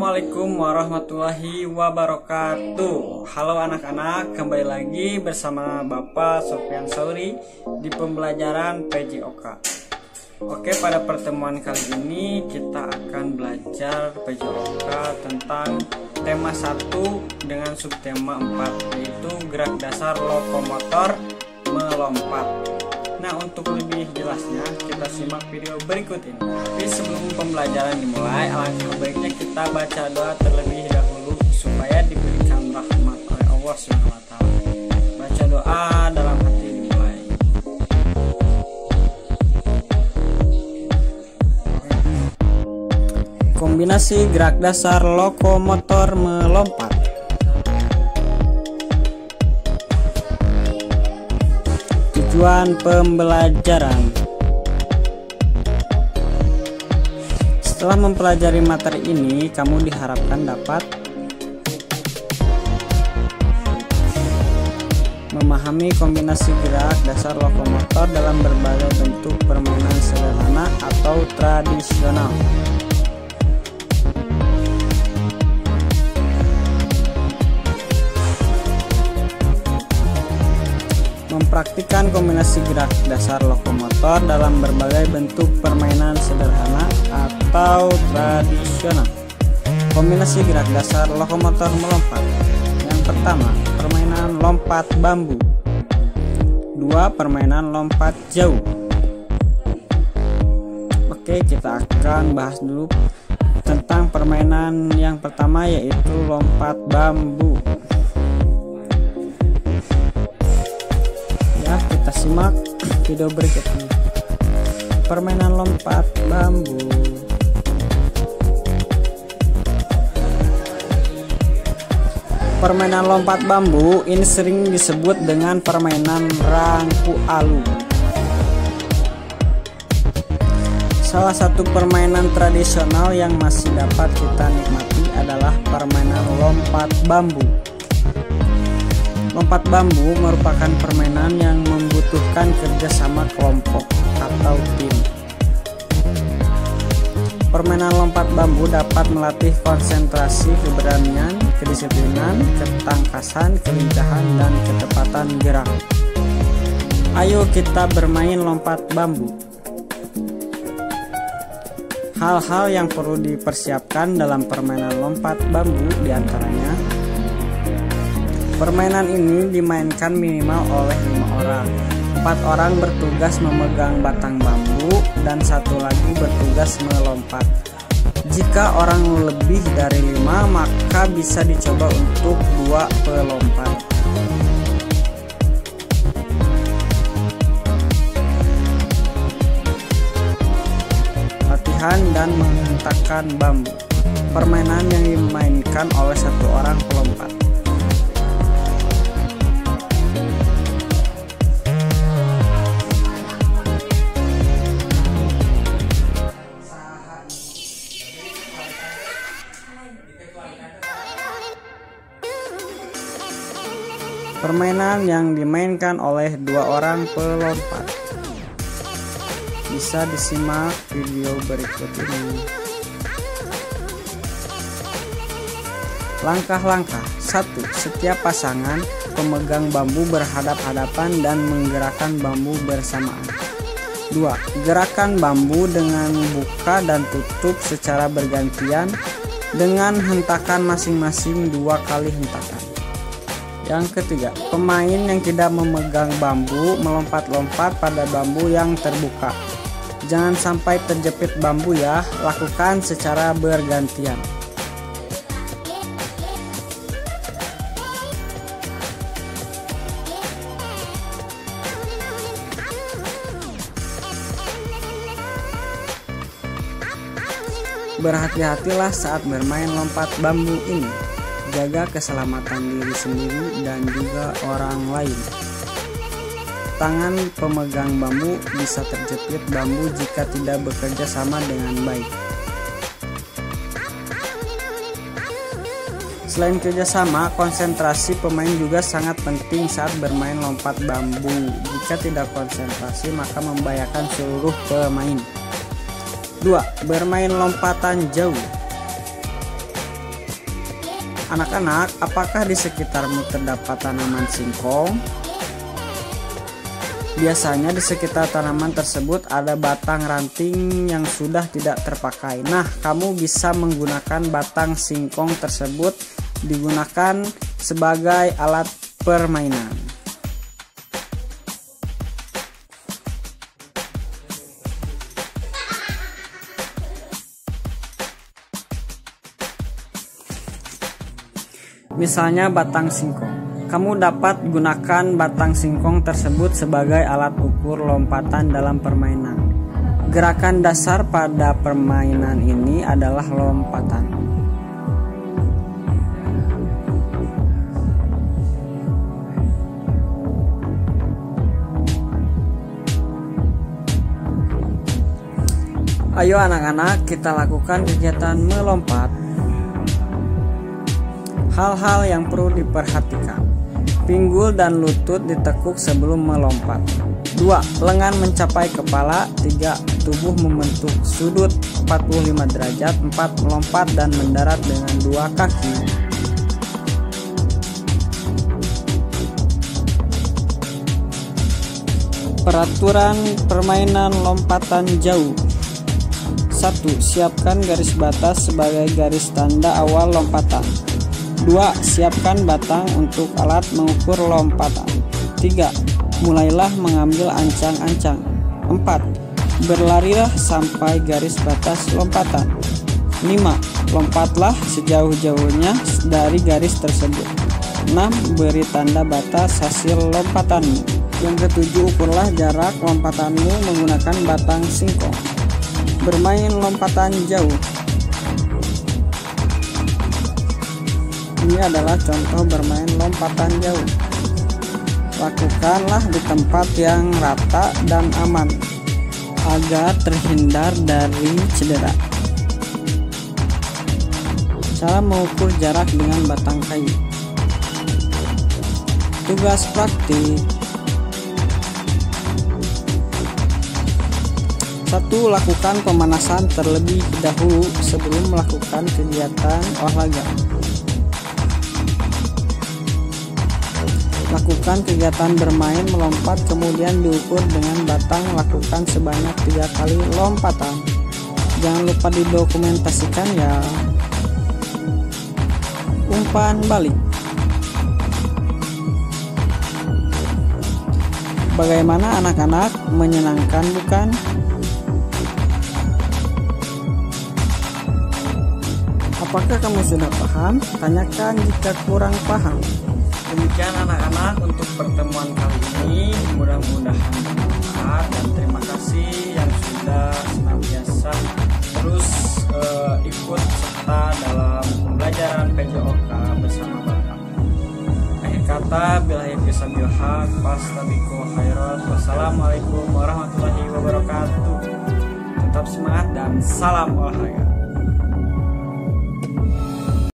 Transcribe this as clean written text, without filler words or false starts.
Assalamualaikum warahmatullahi wabarakatuh. Halo anak-anak, kembali lagi bersama Bapak Sofyan Sauri di pembelajaran PJOK. Oke, pada pertemuan kali ini kita akan belajar PJOK tentang tema 1 dengan subtema 4, yaitu gerak dasar lokomotor melompat. Nah, untuk lebih jelasnya kita simak video berikut ini. Tapi sebelum pembelajaran dimulai, alangkah baiknya kita baca doa terlebih dahulu supaya diberikan rahmat oleh Allah SWT. Baca doa dalam hati dimulai. Kombinasi gerak dasar lokomotor melompat. Tujuan pembelajaran. Setelah mempelajari materi ini, kamu diharapkan dapat memahami kombinasi gerak dasar lokomotor dalam berbagai bentuk permainan sederhana atau tradisional. Mempraktikkan kombinasi gerak dasar lokomotor dalam berbagai bentuk permainan sederhana atau tradisional. Kombinasi gerak dasar lokomotor melompat. Yang pertama, permainan lompat bambu. 2. Permainan lompat jauh. Oke, kita akan bahas dulu tentang permainan yang pertama, yaitu lompat bambu. Kita simak video berikut ini. Permainan lompat bambu. Permainan lompat bambu ini sering disebut dengan permainan rangku alu. Salah satu permainan tradisional yang masih dapat kita nikmati adalah permainan lompat bambu. Lompat bambu merupakan permainan yang membutuhkan kerjasama kelompok atau tim. Permainan lompat bambu dapat melatih konsentrasi, keberanian, kedisiplinan, ketangkasan, kelincahan, dan kecepatan gerak. Ayo kita bermain lompat bambu. Hal-hal yang perlu dipersiapkan dalam permainan lompat bambu diantaranya: permainan ini dimainkan minimal oleh 5 orang. 4 orang bertugas memegang batang bambu dan 1 lagi bertugas melompat. Jika orang lebih dari 5, maka bisa dicoba untuk 2 pelompat. Latihan dan menghentakkan bambu. Permainan yang dimainkan oleh 1 orang pelompat. Permainan yang dimainkan oleh 2 orang pelompat. Bisa disimak video berikut ini. Langkah-langkah. 1. Setiap pasangan pemegang bambu berhadap-hadapan dan menggerakkan bambu bersamaan. 2. Gerakan bambu dengan buka dan tutup secara bergantian dengan hentakan masing-masing 2 kali hentakan. Yang ketiga, pemain yang tidak memegang bambu melompat-lompat pada bambu yang terbuka. Jangan sampai terjepit bambu ya, lakukan secara bergantian. Berhati-hatilah saat bermain lompat bambu ini. Jaga keselamatan diri sendiri dan juga orang lain. Tangan pemegang bambu bisa terjepit bambu jika tidak bekerja sama dengan baik. Selain kerjasama, konsentrasi pemain juga sangat penting saat bermain lompat bambu. Jika tidak konsentrasi, maka membahayakan seluruh pemain. 2. Bermain lompatan jauh. Anak-anak, apakah di sekitarmu terdapat tanaman singkong? Biasanya di sekitar tanaman tersebut ada batang ranting yang sudah tidak terpakai. Nah, kamu bisa menggunakan batang singkong tersebut digunakan sebagai alat permainan. Misalnya batang singkong. Kamu dapat gunakan batang singkong tersebut sebagai alat ukur lompatan dalam permainan. Gerakan dasar pada permainan ini adalah lompatan. Ayo anak-anak, kita lakukan kegiatan melompat. Hal-hal yang perlu diperhatikan. Pinggul dan lutut ditekuk sebelum melompat. 2. Lengan mencapai kepala. 3. Tubuh membentuk sudut 45 derajat. 4. Melompat dan mendarat dengan 2 kaki. Peraturan permainan lompatan jauh. 1. Siapkan garis batas sebagai garis tanda awal lompatan. 2. Siapkan batang untuk alat mengukur lompatan. 3. Mulailah mengambil ancang-ancang. 4. Berlarilah sampai garis batas lompatan. 5. Lompatlah sejauh-jauhnya dari garis tersebut. 6. Beri tanda batas hasil lompatanmu. Yang ketujuh, ukurlah jarak lompatanmu menggunakan batang singkong. Bermain lompatan jauh. Ini adalah contoh bermain lompatan jauh. Lakukanlah di tempat yang rata dan aman agar terhindar dari cedera. Cara mengukur jarak dengan batang kayu. Tugas praktik. 1. Lakukan pemanasan terlebih dahulu sebelum melakukan kegiatan olahraga. Lakukan kegiatan bermain melompat kemudian diukur dengan batang. Lakukan sebanyak 3 kali lompatan. Jangan lupa didokumentasikan ya. Umpan balik. Bagaimana anak-anak? Menyenangkan bukan? Apakah kamu sudah paham? Tanyakan jika kurang paham. Demikian anak-anak untuk pertemuan kali ini, mudah-mudahan bermanfaat dan terima kasih yang sudah senantiasa terus ikut serta dalam pembelajaran PJOK bersama Bapak. Akhir kata, billahi taufiq haq, fastabiqul khairat. Wassalamualaikum warahmatullahi wabarakatuh. Tetap semangat dan salam olahraga.